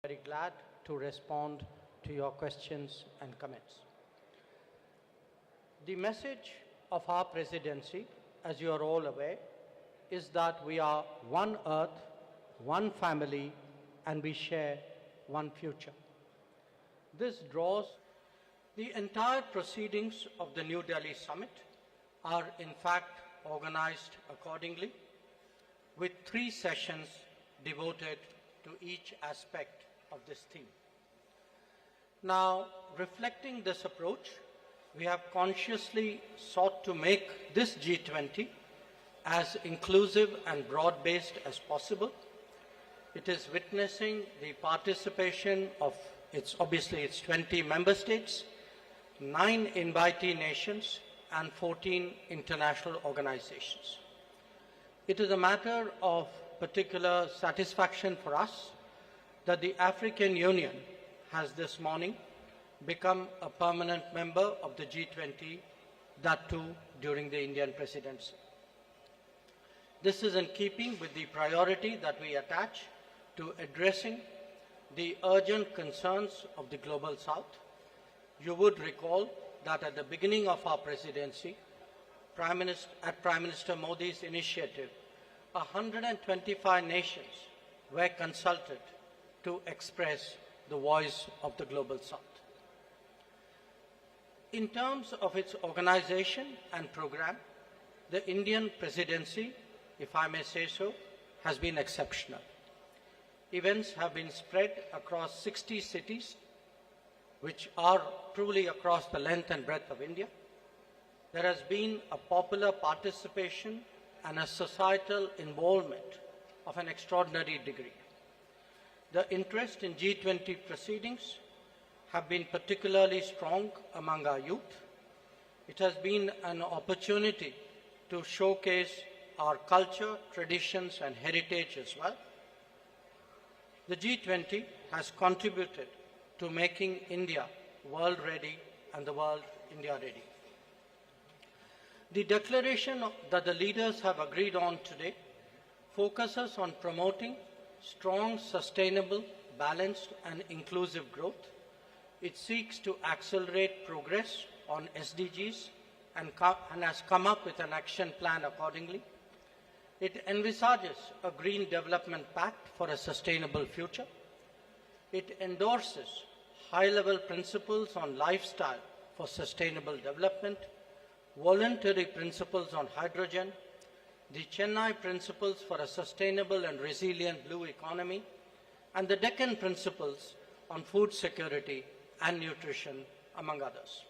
Very glad to respond to your questions and comments. The message of our presidency, as you are all aware, is that we are one earth, one family, and we share one future. This draws the entire proceedings of the New Delhi summit are in fact organized accordingly, with 3 sessions devoted to each aspect of this theme. Now, reflecting this approach, we have consciously sought to make this G20 as inclusive and broad-based as possible. It is witnessing the participation of its 20 member states, 9 invitee nations, and 14 international organizations. It is a matter of particular satisfaction for us that the African Union has this morning become a permanent member of the G20, that too during the Indian presidency. This is in keeping with the priority that we attach to addressing the urgent concerns of the global South. You would recall that at the beginning of our presidency, at Prime Minister Modi's initiative, 125 nations were consulted to express the voice of the global South. In terms of its organization and program, the Indian presidency, if I may say so, has been exceptional. Events have been spread across 60 cities, which are truly across the length and breadth of India. There has been a popular participation and a societal involvement of an extraordinary degree. The interest in G20 proceedings have been particularly strong among our youth. It has been an opportunity to showcase our culture, traditions, and heritage as well. The G20 has contributed to making India world ready and the world India ready. The declaration that the leaders have agreed on today focuses on promoting strong, sustainable, balanced, and inclusive growth. It seeks to accelerate progress on SDGs and has come up with an action plan accordingly. It envisages a Green Development Pact for a sustainable future. It endorses high-level principles on lifestyle for sustainable development, voluntary principles on hydrogen, the Chennai Principles for a Sustainable and Resilient Blue Economy, and the Deccan Principles on food security and nutrition, among others.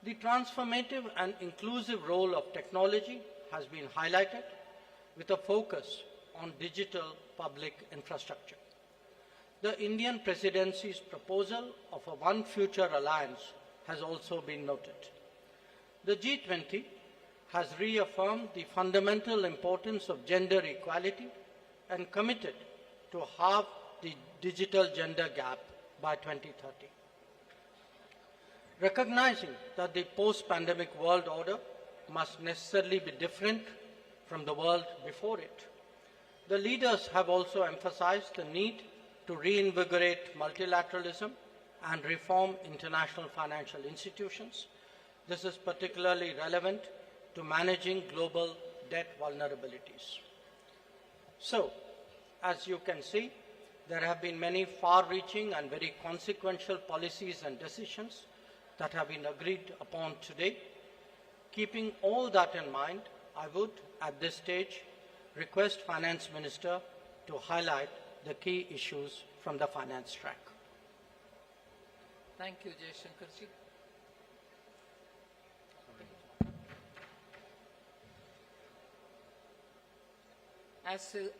The transformative and inclusive role of technology has been highlighted with a focus on digital public infrastructure. The Indian presidency's proposal of a One Future Alliance has also been noted. The G20 has reaffirmed the fundamental importance of gender equality and committed to halve the digital gender gap by 2030. Recognizing that the post-pandemic world order must necessarily be different from the world before it, the leaders have also emphasized the need to reinvigorate multilateralism and reform international financial institutions. This is particularly relevant to managing global debt vulnerabilities. So, as you can see, there have been many far-reaching and very consequential policies and decisions that have been agreed upon today. Keeping all that in mind, I would, at this stage, request Finance Minister to highlight the key issues from the finance track. Thank you, Jaishankar ji.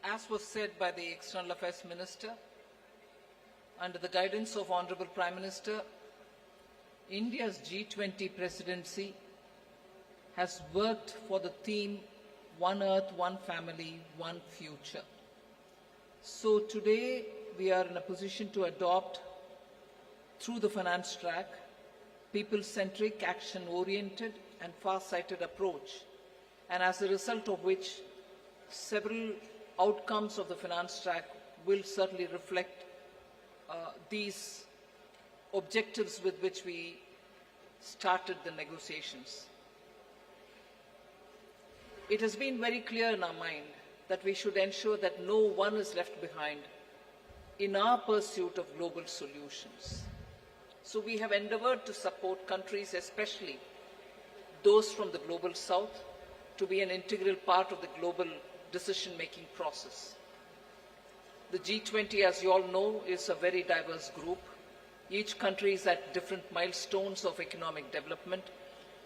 As was said by the External Affairs Minister, under the guidance of Honorable Prime Minister, India's G20 presidency has worked for the theme One Earth, One Family, One Future. So today we are in a position to adopt, through the finance track, people-centric, action-oriented and far-sighted approach, and as a result of which several outcomes of the finance track will certainly reflect these objectives with which we started the negotiations. It has been very clear in our mind that we should ensure that no one is left behind in our pursuit of global solutions. So we have endeavored to support countries, especially those from the global south, to be an integral part of the global decision-making process. The G20, as you all know, is a very diverse group. Each country is at different milestones of economic development,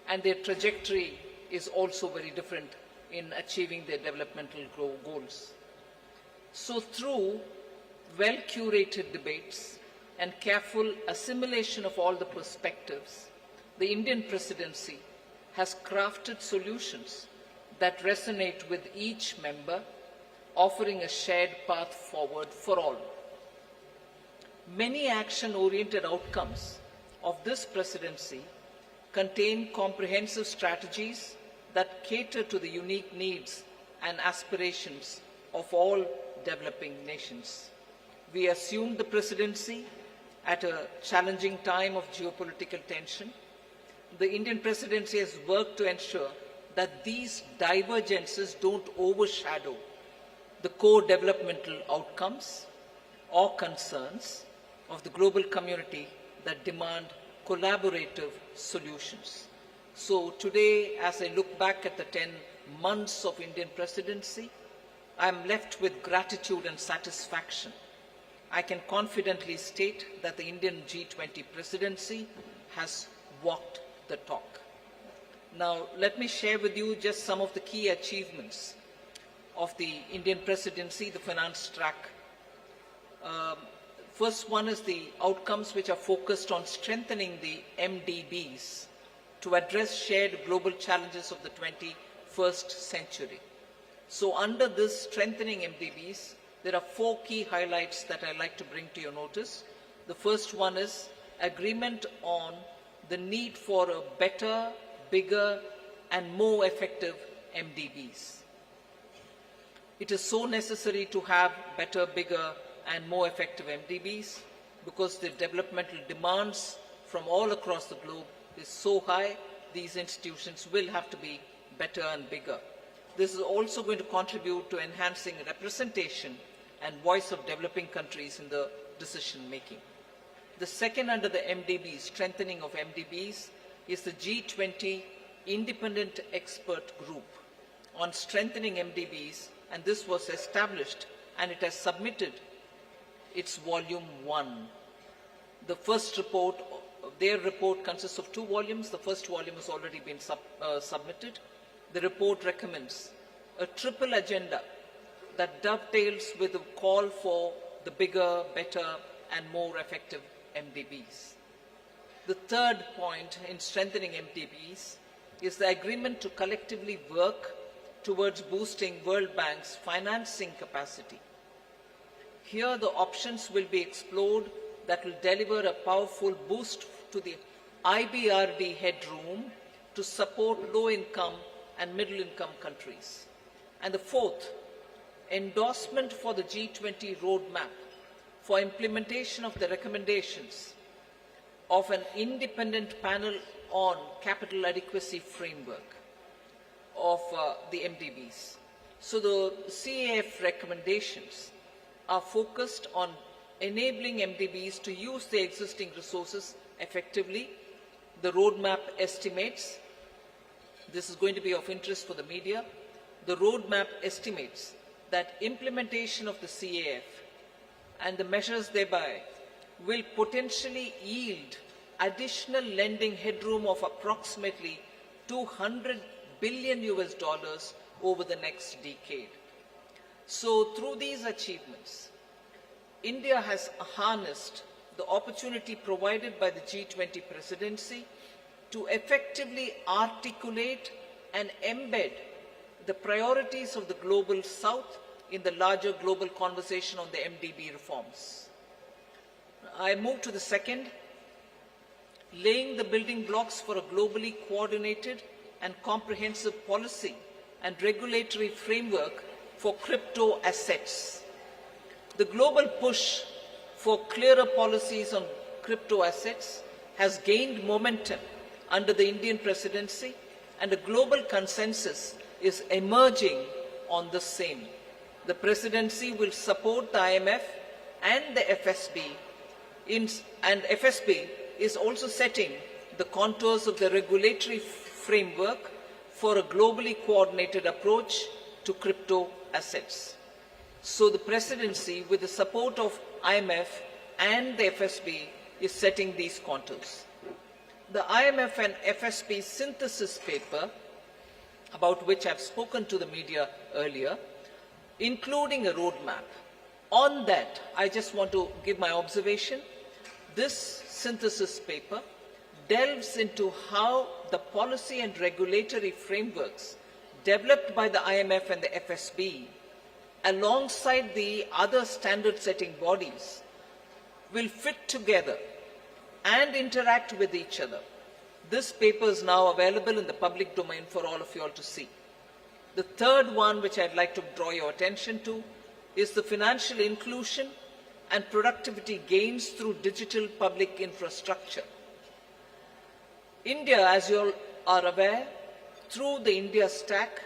and their trajectory is also very different in achieving their developmental goals. So through well-curated debates and careful assimilation of all the perspectives, the Indian presidency has crafted solutions that resonate with each member, offering a shared path forward for all. Many action-oriented outcomes of this presidency contain comprehensive strategies that cater to the unique needs and aspirations of all developing nations. We assumed the presidency at a challenging time of geopolitical tension. The Indian presidency has worked to ensure that these divergences don't overshadow the core developmental outcomes or concerns of the global community that demand collaborative solutions. So today, as I look back at the 10 months of Indian presidency, I am left with gratitude and satisfaction. I can confidently state that the Indian G20 presidency has walked the talk. Now, let me share with you just some of the key achievements of the Indian presidency, the finance track. First one is the outcomes which are focused on strengthening the MDBs to address shared global challenges of the 21st century. So under this strengthening MDBs, there are 4 key highlights that I'd like to bring to your notice. The first one is agreement on the need for a better, bigger, and more effective MDBs. It is so necessary to have better, bigger, and more effective MDBs because the developmental demands from all across the globe is so high, these institutions will have to be better and bigger. This is also going to contribute to enhancing representation and voice of developing countries in the decision making. The second under the MDBs, strengthening of MDBs, is the G20 Independent Expert Group on strengthening MDBs, and this was established and it has submitted its volume 1. The first report, their report consists of 2 volumes. The first volume has already been submitted. The report recommends a triple agenda that dovetails with the call for the bigger, better, and more effective MDBs. The third point in strengthening MDBs is the agreement to collectively work towards boosting World Bank's financing capacity. Here the options will be explored that will deliver a powerful boost to the IBRD headroom to support low-income and middle-income countries. And the fourth, endorsement for the G20 roadmap for implementation of the recommendations of an independent panel on capital adequacy framework of the MDBs. So the CAF recommendations are focused on enabling MDBs to use their existing resources effectively. The roadmap estimates, this is going to be of interest for the media, the roadmap estimates that implementation of the CAF and the measures thereby will potentially yield additional lending headroom of approximately $200 billion over the next decade. So through these achievements, India has harnessed the opportunity provided by the G20 presidency to effectively articulate and embed the priorities of the global south in the larger global conversation on the MDB reforms. I move to the second, laying the building blocks for a globally coordinated and comprehensive policy and regulatory framework for crypto assets. The global push for clearer policies on crypto assets has gained momentum under the Indian presidency, and a global consensus is emerging on the same. The presidency will support the IMF and the FSB, and FSB is also setting the contours of the regulatory framework for a globally coordinated approach to crypto assets. So the presidency, with the support of IMF and the FSB, is setting these contours. The IMF and FSB synthesis paper, about which I've spoken to the media earlier, including a roadmap. On that, I just want to give my observation. This synthesis paper delves into how the policy and regulatory frameworks developed by the IMF and the FSB, alongside the other standard-setting bodies, will fit together and interact with each other. This paper is now available in the public domain for all of you all to see. The third one, which I'd like to draw your attention to, is the financial inclusion and productivity gains through digital public infrastructure. India, as you all are aware, through the India Stack,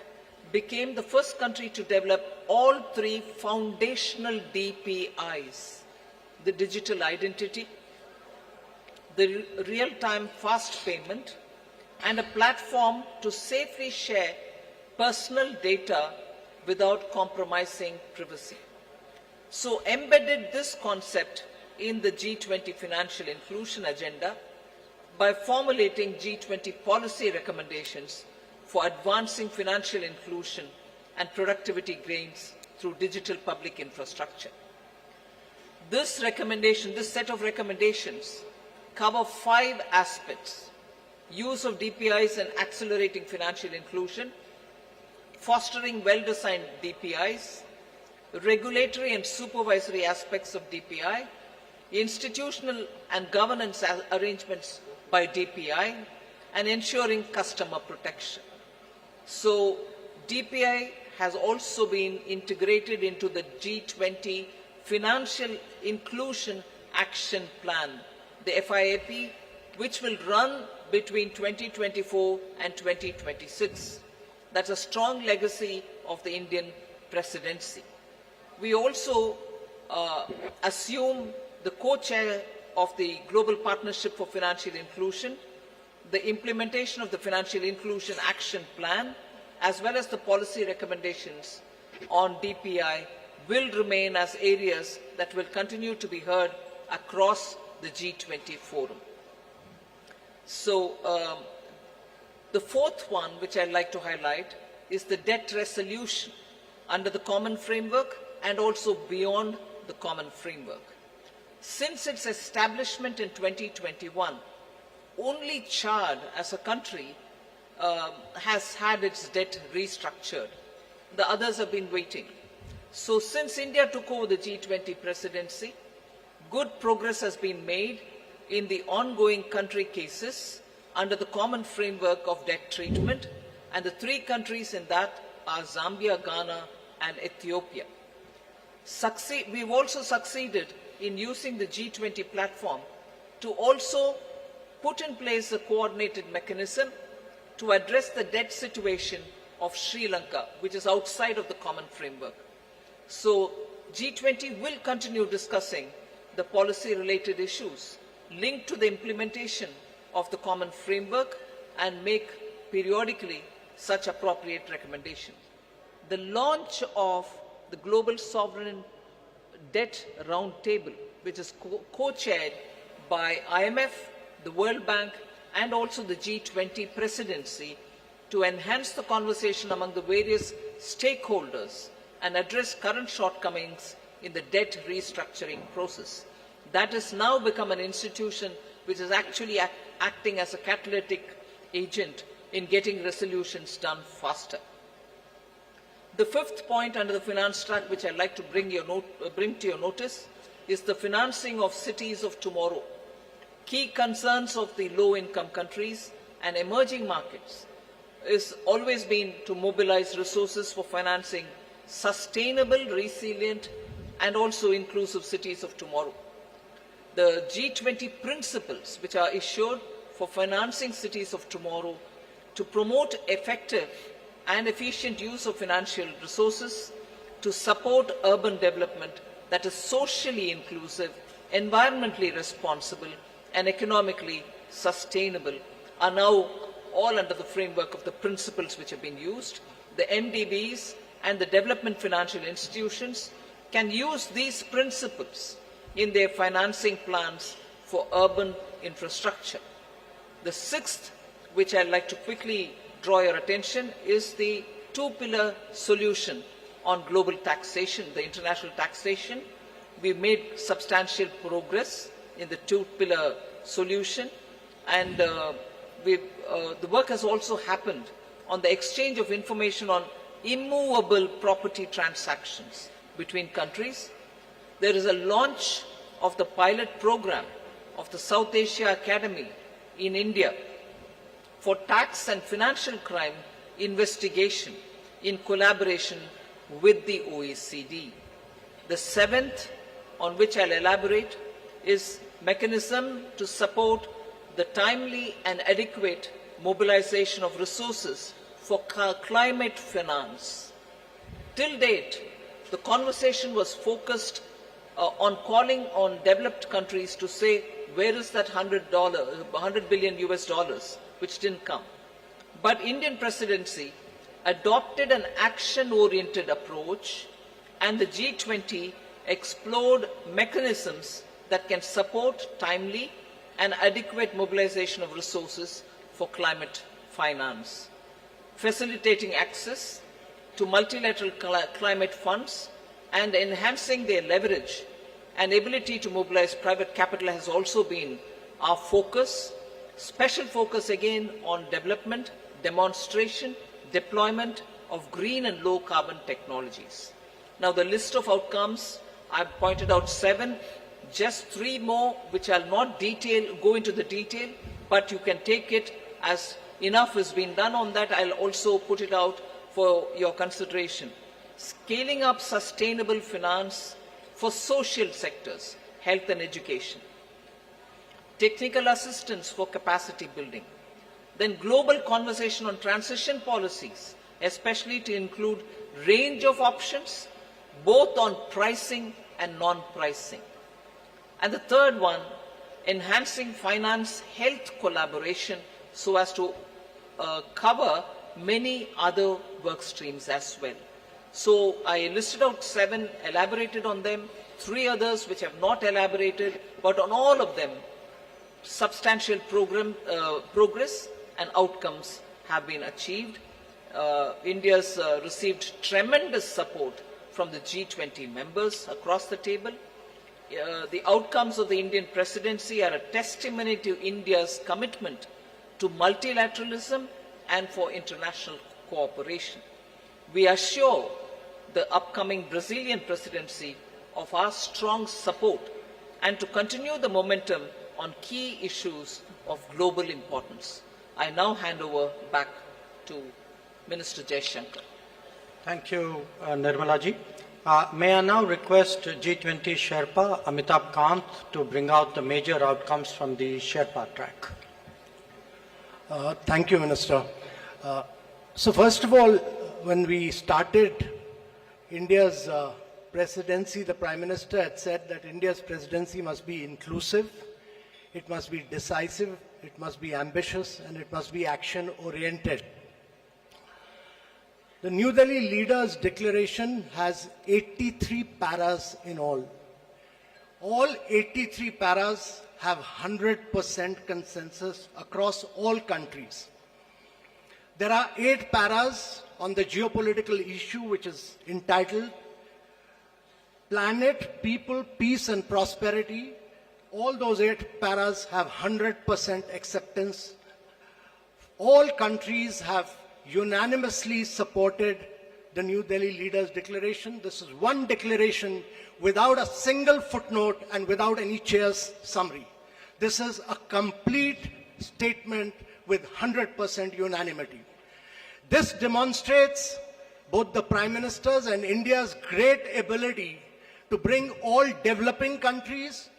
became the first country to develop all three foundational DPIs: the digital identity, the real-time fast payment, and a platform to safely share personal data without compromising privacy. So embedded this concept in the G20 financial inclusion agenda by formulating G20 policy recommendations for advancing financial inclusion and productivity gains through digital public infrastructure. This set of recommendations cover 5 aspects: use of DPIs and accelerating financial inclusion, fostering well-designed DPIs, regulatory and supervisory aspects of DPI, institutional and governance arrangements by DPI, and ensuring customer protection. So DPI has also been integrated into the G20 Financial Inclusion Action Plan, the FIAP, which will run between 2024 and 2026. That's a strong legacy of the Indian presidency. We also assume the co-chair of the Global Partnership for Financial Inclusion. The implementation of the Financial Inclusion Action Plan, as well as the policy recommendations on DPI, will remain as areas that will continue to be heard across the G20 forum. So the fourth one, which I'd like to highlight, is the debt resolution under the common framework and also beyond the common framework. Since its establishment in 2021, only Chad as a country has had its debt restructured. The others have been waiting. So since India took over the G20 presidency, good progress has been made in the ongoing country cases under the common framework of debt treatment, and the 3 countries in that are Zambia, Ghana, and Ethiopia. We've also succeeded in using the G20 platform to also put in place a coordinated mechanism to address the debt situation of Sri Lanka, which is outside of the common framework. So G20 will continue discussing the policy-related issues linked to the implementation of the common framework and make periodically such appropriate recommendations. The launch of the Global Sovereign Debt Roundtable, which is co-chaired by IMF, the World Bank, and also the G20 presidency, to enhance the conversation among the various stakeholders and address current shortcomings in the debt restructuring process. That has now become an institution which is actually acting as a catalytic agent in getting resolutions done faster. The fifth point under the finance track, which I'd like to bring to your notice, is the financing of cities of tomorrow. Key concerns of the low-income countries and emerging markets is always been to mobilize resources for financing sustainable, resilient, and also inclusive cities of tomorrow. the G20 principles which are issued for financing cities of tomorrow to promote effective and efficient use of financial resources to support urban development that is socially inclusive, environmentally responsible and economically sustainable are now all under the framework of the principles which have been used. The MDBs and the development financial institutions can use these principles in their financing plans for urban infrastructure. The sixth, which I'd like to quickly draw your attention, is the two-pillar solution on global taxation, the international taxation. We've made substantial progress in the two-pillar solution, and the work has also happened on the exchange of information on immovable property transactions between countries. There is a launch of the pilot program of the South Asia Academy in India for tax and financial crime investigation in collaboration with the OECD. The seventh, on which I'll elaborate, is mechanism to support the timely and adequate mobilization of resources for climate finance. Till date, the conversation was focused on calling on developed countries to say, where is that $100 billion US dollars, which didn't come. But Indian presidency adopted an action-oriented approach, and the G20 explored mechanisms that can support timely and adequate mobilization of resources for climate finance, facilitating access to multilateral climate funds and enhancing their leverage and ability to mobilize private capital has also been our focus. Special focus again on development, demonstration, deployment of green and low carbon technologies. Now the list of outcomes, I've pointed out 7, just 3 more which I'll not go into the detail, but you can take it as enough has been done on that. I'll also put it out for your consideration. Scaling up sustainable finance for social sectors, health and education. Technical assistance for capacity building. Then global conversation on transition policies, especially to include range of options, both on pricing and non-pricing. And the third one, enhancing finance health collaboration so as to cover many other work streams as well. So I listed out 7, elaborated on them, 3 others which have not elaborated, but on all of them, substantial progress and outcomes have been achieved. India's received tremendous support from the G20 members across the table. The outcomes of the Indian presidency are a testimony to India's commitment to multilateralism and for international cooperation. We assure the upcoming Brazilian presidency of our strong support and to continue the momentum on key issues of global importance. I now hand over back to Minister Jaishankar. Thank you, Nirmala ji. May I now request G20 Sherpa Amitabh Kant to bring out the major outcomes from the Sherpa track. Thank you, Minister. So first of all, when we started India's presidency, the Prime Minister had said that India's presidency must be inclusive, it must be decisive, it must be ambitious, and it must be action-oriented. The New Delhi Leaders' Declaration has 83 paras in all. All 83 paras have 100% consensus across all countries. There are 8 paras on the geopolitical issue which is entitled Planet, People, Peace and Prosperity. All those 8 paras have 100% acceptance. All countries have unanimously supported the New Delhi Leaders' Declaration. This is one declaration without a single footnote and without any chair's summary. This is a complete statement with 100% unanimity. This demonstrates both the Prime Minister's and India's great ability to bring all developing countries,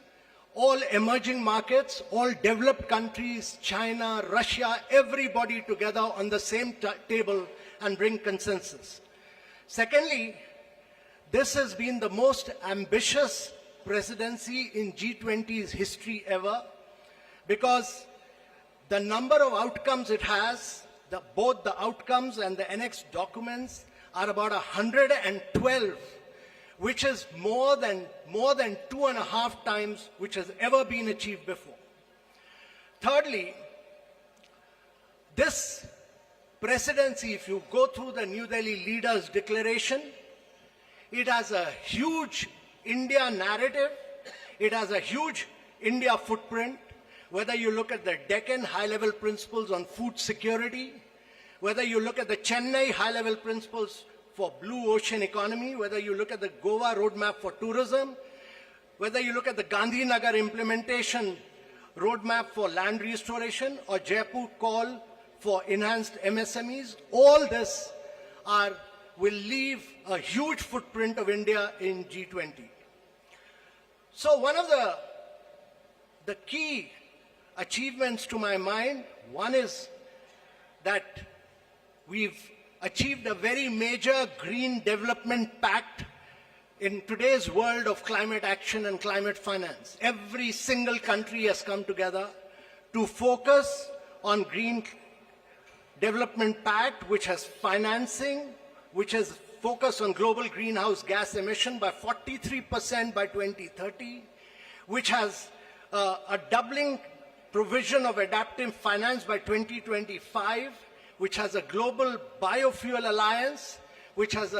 all emerging markets, all developed countries, China, Russia, everybody together on the same table and bring consensus. Secondly, this has been the most ambitious presidency in G20's history ever, because the number of outcomes it has, both the outcomes and the annex documents, are about 112, which is more than 2.5 times which has ever been achieved before. Thirdly, this presidency, if you go through the New Delhi Leaders' Declaration, it has a huge India narrative, it has a huge India footprint, whether you look at the Deccan high-level principles on food security, whether you look at the Chennai high-level principles for blue ocean economy, whether you look at the Goa roadmap for tourism, whether you look at the Gandhinagar implementation roadmap for land restoration, or Jaipur call for enhanced MSMEs, all this will leave a huge footprint of India in G20. So one of the key achievements to my mind, one is that we've achieved a very major green development pact in today's world of climate action and climate finance. Every single country has come together to focus on green development pact, which has financing, which has focused on global greenhouse gas emission by 43% by 2030, which has a doubling provision of adaptive finance by 2025, which has a global biofuel alliance, which has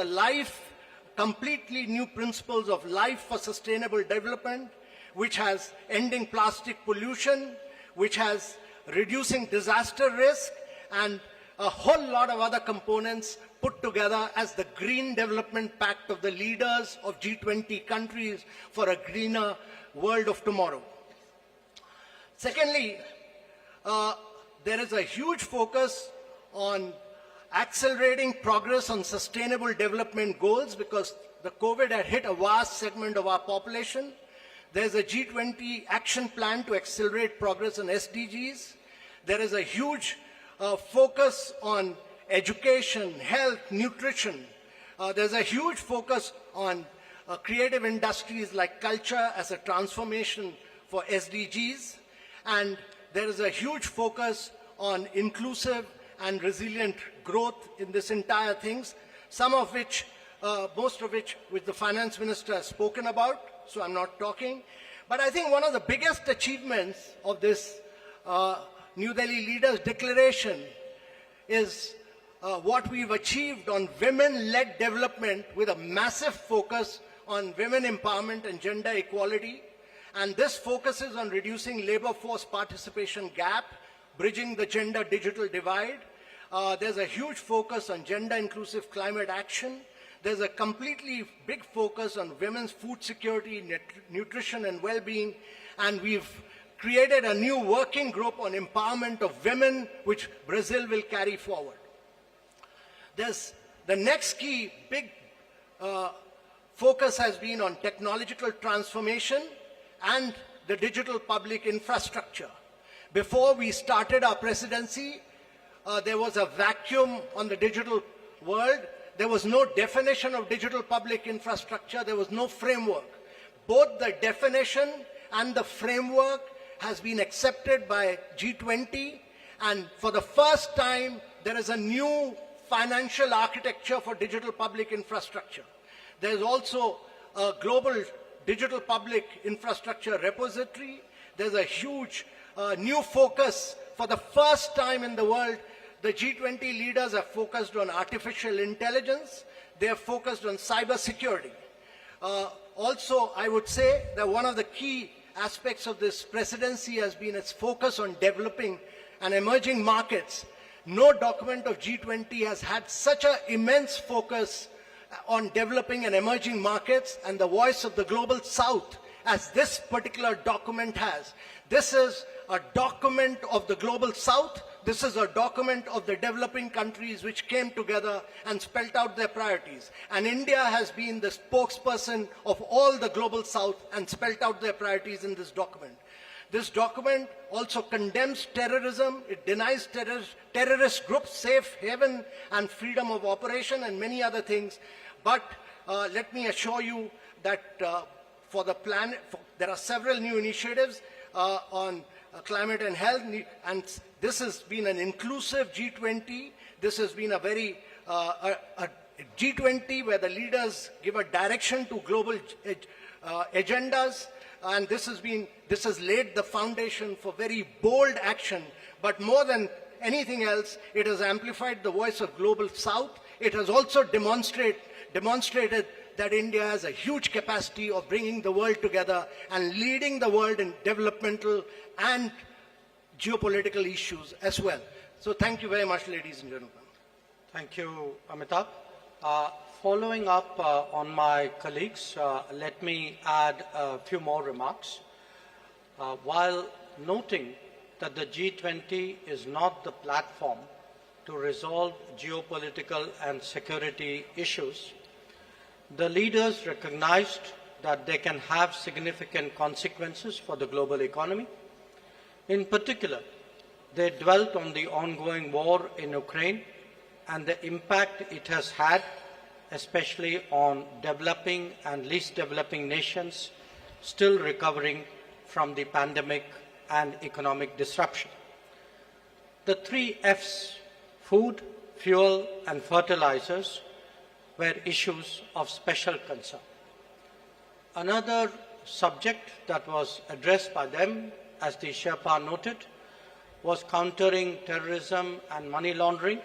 completely new principles of life for sustainable development, which has ending plastic pollution, which has reducing disaster risk, and a whole lot of other components put together as the Green Development Pact of the leaders of G20 countries for a greener world of tomorrow. Secondly, there is a huge focus on accelerating progress on sustainable development goals, because the COVID had hit a vast segment of our population. There's a G20 action plan to accelerate progress on SDGs. There is a huge focus on education, health, nutrition. There's a huge focus on creative industries like culture as a transformation for SDGs. And there is a huge focus on inclusive and resilient growth in this entire things, some of which, most of which the finance minister has spoken about, so I'm not talking. But I think one of the biggest achievements of this New Delhi Leaders' Declaration is what we've achieved on women-led development, with a massive focus on women empowerment and gender equality. And this focuses on reducing labor force participation gap, bridging the gender digital divide. There's a huge focus on gender inclusive climate action. There's a completely big focus on women's food security, nutrition and well-being. And we've created a new working group on empowerment of women, which Brazil will carry forward. There's the next key big focus has been on technological transformation and the digital public infrastructure. Before we started our presidency, there was a vacuum on the digital world. There was no definition of digital public infrastructure. There was no framework. Both the definition and the framework has been accepted by G20, and for the first time, there is a new financial architecture for digital public infrastructure. There is also a global digital public infrastructure repository. There's a huge new focus. For the first time in the world, the G20 leaders have focused on artificial intelligence. They have focused on cyber security. Also, I would say that one of the key aspects of this presidency has been its focus on developing and emerging markets. No document of G20 has had such an immense focus on developing and emerging markets and the voice of the global south as this particular document has. This is a document of the global south, This is a document of the developing countries which came together and spelled out their priorities. And India has been the spokesperson of all the global south and spelled out their priorities in this document. This document also condemns terrorism. It denies terrorist groups safe haven and freedom of operation and many other things. But let me assure you that for the planet, there are several new initiatives on climate and health, and this has been an inclusive G20. This has been a very a G20 where the leaders give a direction to global agendas, and this has laid the foundation for very bold action. But more than anything else, it has amplified the voice of global South. It has also demonstrated that India has a huge capacity of bringing the world together and leading the world in developmental and geopolitical issues as well. So thank you very much, ladies and gentlemen. Thank you, Amitabh. Following up on my colleagues, let me add a few more remarks. While noting that the G20 is not the platform to resolve geopolitical and security issues, the leaders recognized that they can have significant consequences for the global economy. In particular, they dwelt on the ongoing war in Ukraine and the impact it has had, especially on developing and least developing nations still recovering from the pandemic and economic disruption. The 3 F's, food, fuel, and fertilizers, were issues of special concern. Another subject that was addressed by them, as the Sherpa noted, was countering terrorism and money laundering.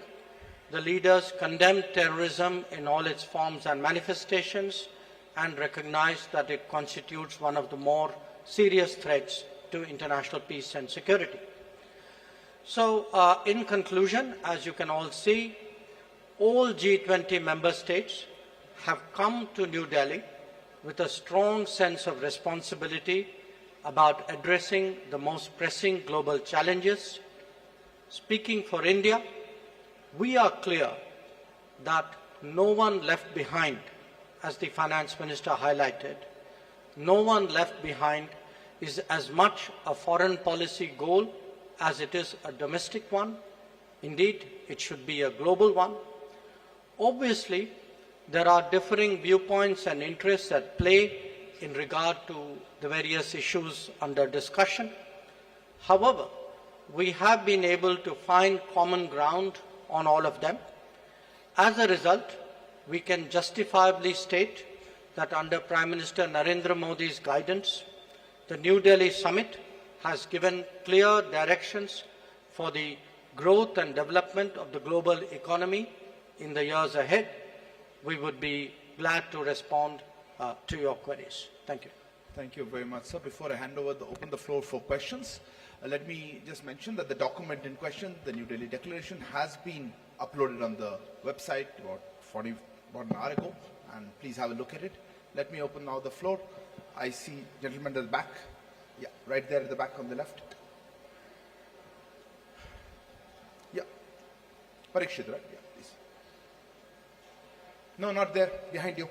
The leaders condemned terrorism in all its forms and manifestations and recognized that it constitutes one of the more serious threats to international peace and security. So, in conclusion, as you can all see, all G20 member states have come to New Delhi with a strong sense of responsibility about addressing the most pressing global challenges. Speaking for India, we are clear that no one left behind, as the finance minister highlighted, no one left behind is as much a foreign policy goal as it is a domestic one. Indeed, it should be a global one. Obviously, there are differing viewpoints and interests at play in regard to the various issues under discussion. However, we have been able to find common ground on all of them. As a result, we can justifiably state that under Prime Minister Narendra Modi's guidance, the New Delhi summit has given clear directions for the growth and development of the global economy in the years ahead. We would be glad to respond to your queries. Thank you. Thank you very much, sir. Before I open the floor for questions, let me just mention that the document in question, the New Delhi Declaration, has been uploaded on the website about an hour ago, and please have a look at it. Let me open now the floor. I see gentleman at the back. Yeah, right there at the back on the left. Yeah. Parikshit, right? Yeah, please. No, not there. Behind you.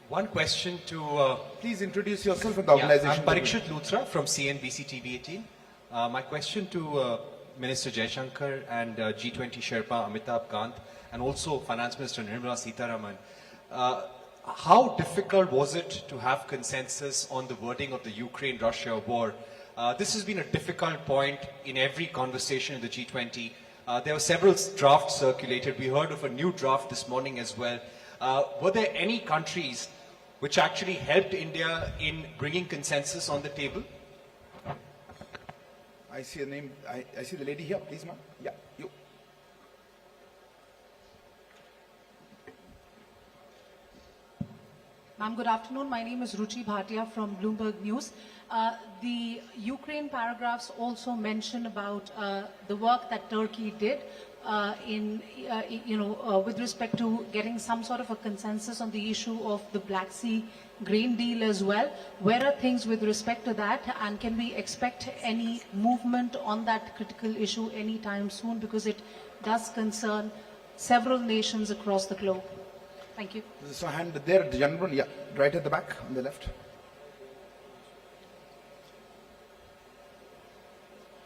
One question to... Please introduce yourself and the organization. I'm Parikshit Luthra from CNBC TV 18. My question to Minister Jaishankar and G20 Sherpa Amitabh Kant and also Finance Minister Nirmala Sitharaman. How difficult was it to have consensus on the wording of the Ukraine-Russia war? This has been a difficult point in every conversation in the G20. There were several drafts circulated. We heard of a new draft this morning as well. Were there any countries which actually helped India in bringing consensus on the table? I see a name. I see the lady here. Please, ma'am. Yeah, you. Ma'am, good afternoon. My name is Ruchi Bhatia from Bloomberg News. The Ukraine paragraphs also mention about the work that Turkey did. with respect to getting some sort of a consensus on the issue of the Black Sea grain deal as well. Where are things with respect to that, and can we expect any movement on that critical issue anytime soon, because it does concern several nations across the globe? Thank you. There's a hand there, the gentleman, yeah, right at the back on the left.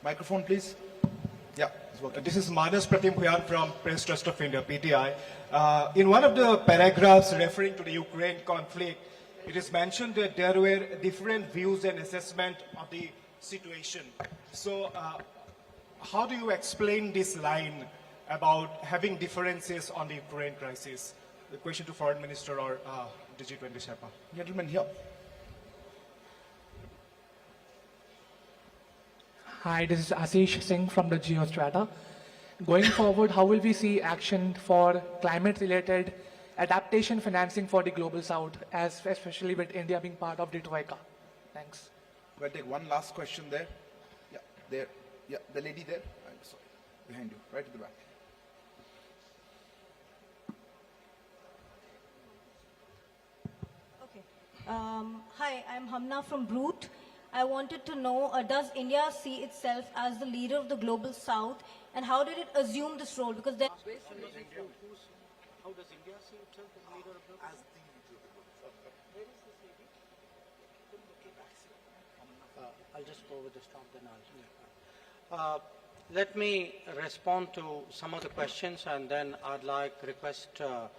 Microphone, please. Yeah, it's working. This is Manas Pratim Huyan from Press Trust of India, PTI. In one of the paragraphs referring to the Ukraine conflict, it is mentioned that there were different views and assessment of the situation. So, how do you explain this line about having differences on the Ukraine crisis? The question to Foreign Minister or the G20 Sherpa. Gentleman here. Hi, this is Ashish Singh from the Geostrata. Going forward, how will we see action for climate-related adaptation financing for the Global South, especially with India being part of the Troika? Thanks. We'll take one last question there. Yeah, there. Yeah, the lady there. I'm sorry. Behind you, right at the back. Okay. Hi, I'm Hamna from Brute. I wanted to know, does India see itself as the leader of the Global South, and how did it assume this role? Because then... How does India see itself as leader of the global? As the leader of the global south? Where is this lady? I'll just go with the stop, then I'll... Let me respond to some of the questions, and then I'd request the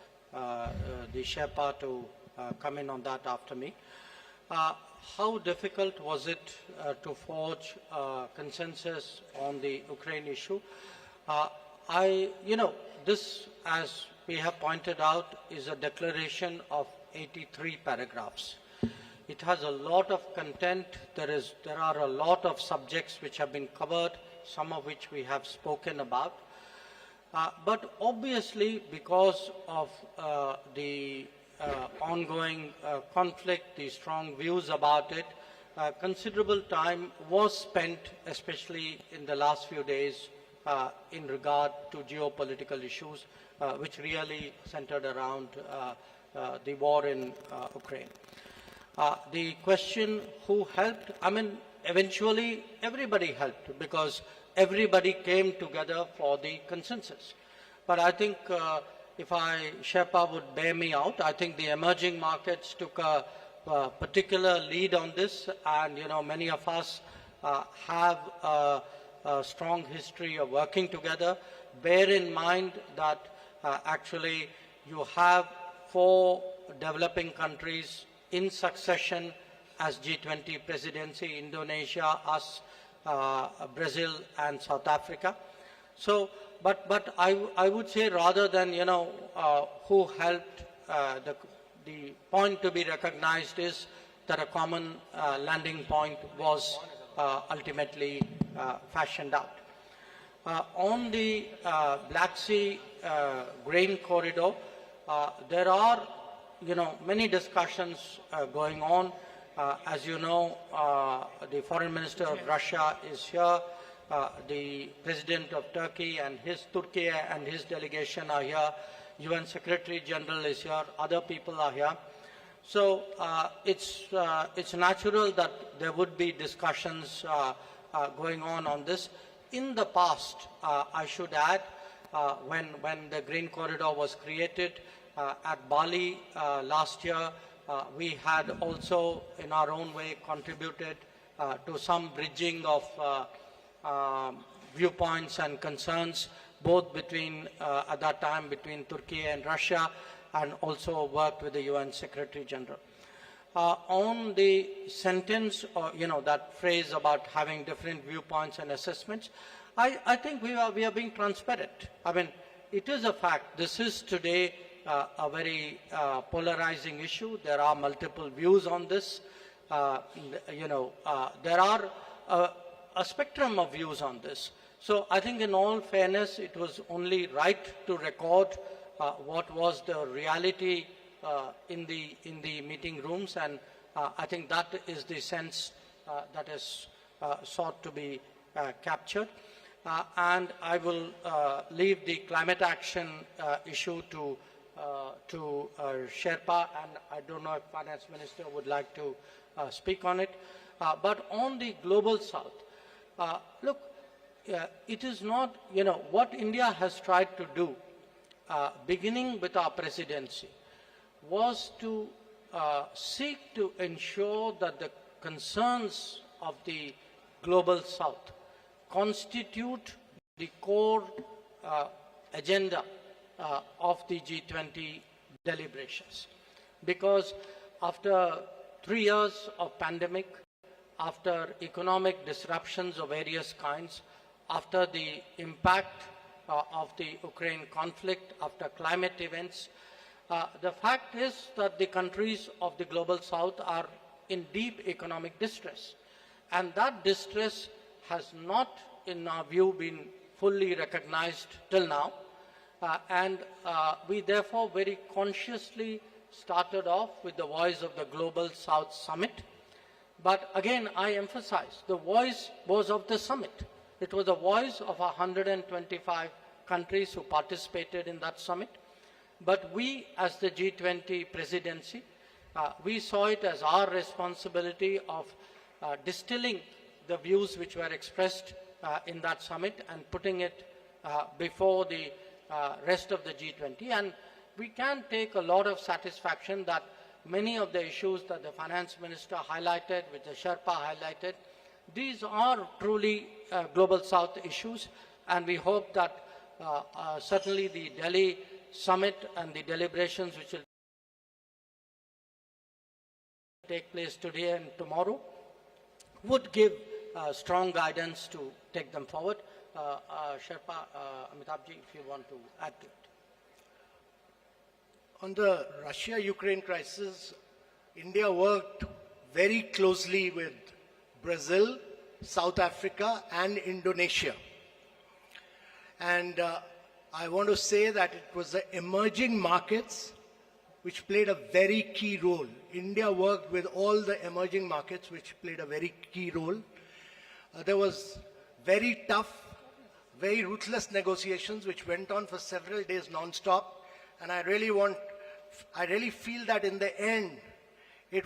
Sherpa to come in on that after me. How difficult was it to forge consensus on the Ukraine issue? This, as we have pointed out, is a declaration of 83 paragraphs. It has a lot of content. There are a lot of subjects which have been covered, some of which we have spoken about. But obviously, because of the ongoing conflict, the strong views about it, considerable time was spent, especially in the last few days, in regard to geopolitical issues, which really centered around the war in Ukraine. The question, who helped? I mean, eventually everybody helped, because everybody came together for the consensus. But I think if Sherpa would bear me out, I think the emerging markets took a particular lead on this, and many of us have a strong history of working together. Bear in mind that actually you have 4 developing countries in succession as G20 presidency: Indonesia, us, Brazil, and South Africa. So, but I would say, rather than who helped, the point to be recognized is that a common landing point was ultimately fashioned out. On the Black Sea grain corridor, there are many discussions going on. As you know, the Foreign Minister of Russia is here. The President of Turkey and his delegation are here. UN Secretary General is here. Other people are here. So it's natural that there would be discussions going on this. In the past, I should add, when the Green Corridor was created at Bali last year, we had also, in our own way, contributed to some bridging of viewpoints and concerns, both between, at that time, between Turkey and Russia, and also worked with the UN Secretary General. On the sentence, or that phrase about having different viewpoints and assessments, I think we are being transparent. I mean, it is a fact. This is today a very polarizing issue. There are multiple views on this. There are a spectrum of views on this. So I think, in all fairness, it was only right to record what was the reality in the meeting rooms, and I think that is the sense that is sought to be captured. and I will leave the climate action issue to Sherpa, and I don't know if Finance Minister would like to speak on it. But on the global south, look, it is not, what India has tried to do, beginning with our presidency, was to seek to ensure that the concerns of the global south constitute the core agenda of the G20 deliberations. Because after 3 years of pandemic, after economic disruptions of various kinds, after the impact of the Ukraine conflict, after climate events, the fact is that the countries of the global south are in deep economic distress. And that distress has not, in our view, been fully recognized till now. And we therefore very consciously started off with the Voice of the Global South Summit. But again, I emphasize, the voice was of the summit. It was the voice of 125 countries who participated in that summit. But we, as the G20 presidency, we saw it as our responsibility of distilling the views which were expressed in that summit and putting it before the rest of the G20. And we can take a lot of satisfaction that many of the issues that the Finance Minister highlighted, which the Sherpa highlighted, these are truly Global South issues, and we hope that certainly the Delhi summit and the deliberations which will take place today and tomorrow would give strong guidance to take them forward. Sherpa, Amitabhji, if you want to add to it. On the Russia-Ukraine crisis, India worked very closely with Brazil, South Africa, and Indonesia. And I want to say that it was the emerging markets which played a very key role. India worked with all the emerging markets which played a very key role. There was very tough, very ruthless negotiations which went on for several days non-stop. And I really feel that in the end, the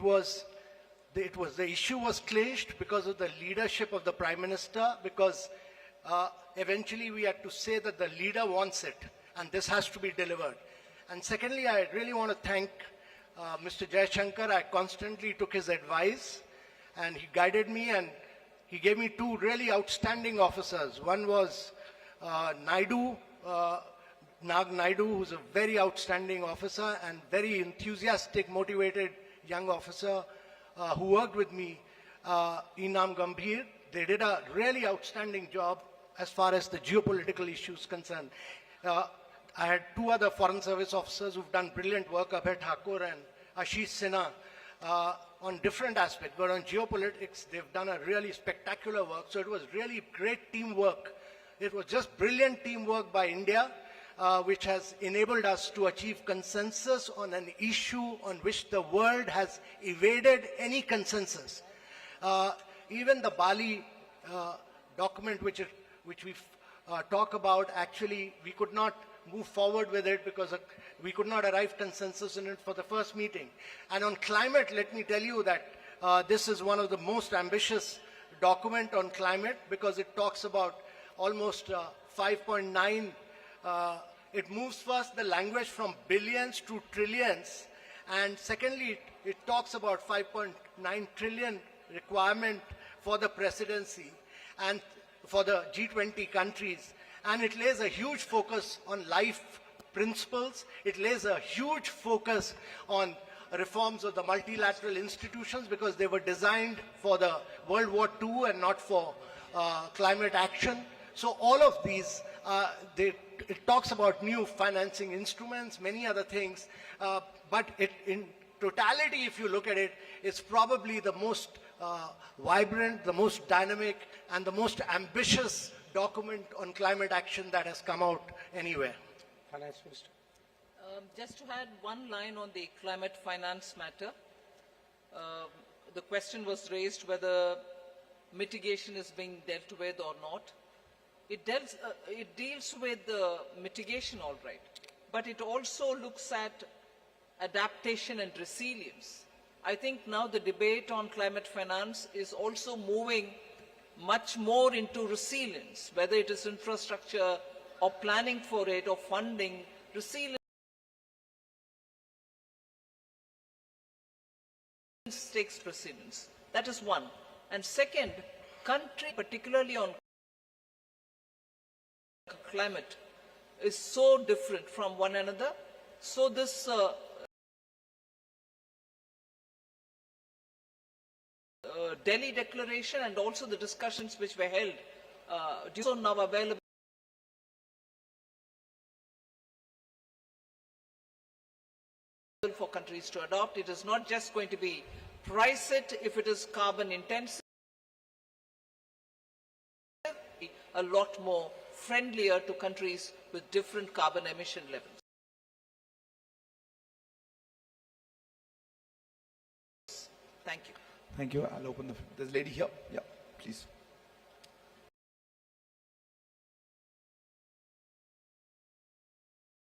issue was clinched because of the leadership of the Prime Minister, because eventually we had to say that the leader wants it, and this has to be delivered. And secondly, I really want to thank Mr. Jaishankar. I constantly took his advice, and he guided me, and he gave me two really outstanding officers. One was Naidu, Nag Naidu, who's a very outstanding officer and very enthusiastic, motivated young officer who worked with me, EAM Gambhir. They did a really outstanding job as far as the geopolitical issues concerned. I had two other Foreign Service officers who've done brilliant work, Abhay Thakur and Ashish Sinha, on different aspects. But on geopolitics, they've done a really spectacular work. So it was really great teamwork. It was just brilliant teamwork by India, which has enabled us to achieve consensus on an issue on which the world has evaded any consensus. Even the Bali document, which we talk about, actually, we could not move forward with it because we could not arrive consensus in it for the first meeting. And on climate, let me tell you that this is one of the most ambitious document on climate, because it talks about almost 5.9. It moves first the language from billions to trillions, and secondly, it talks about 5.9 trillion requirement for the presidency and for the G20 countries. And it lays a huge focus on life principles. It lays a huge focus on reforms of the multilateral institutions, because they were designed for the World War II and not for climate action. So all of these, it talks about new financing instruments, many other things, but in totality, if you look at it, it's probably the most vibrant, the most dynamic, and the most ambitious document on climate action that has come out anywhere. Finance Minister. Just to add one line on the climate finance matter, the question was raised whether mitigation is being dealt with or not. it deals with mitigation, all right, but it also looks at adaptation and resilience. I think now the debate on climate finance is also moving much more into resilience, whether it is infrastructure or planning for it or funding. Resilience takes precedence. That is one. And second, country, particularly on climate, is so different from one another. So this Delhi Declaration and also the discussions which were held also now available for countries to adopt. It is not just going to be price it if it is carbon intensive, a lot more friendlier to countries with different carbon emission levels. Thank you. Thank you. I'll open the, there's a lady here. Yeah, please.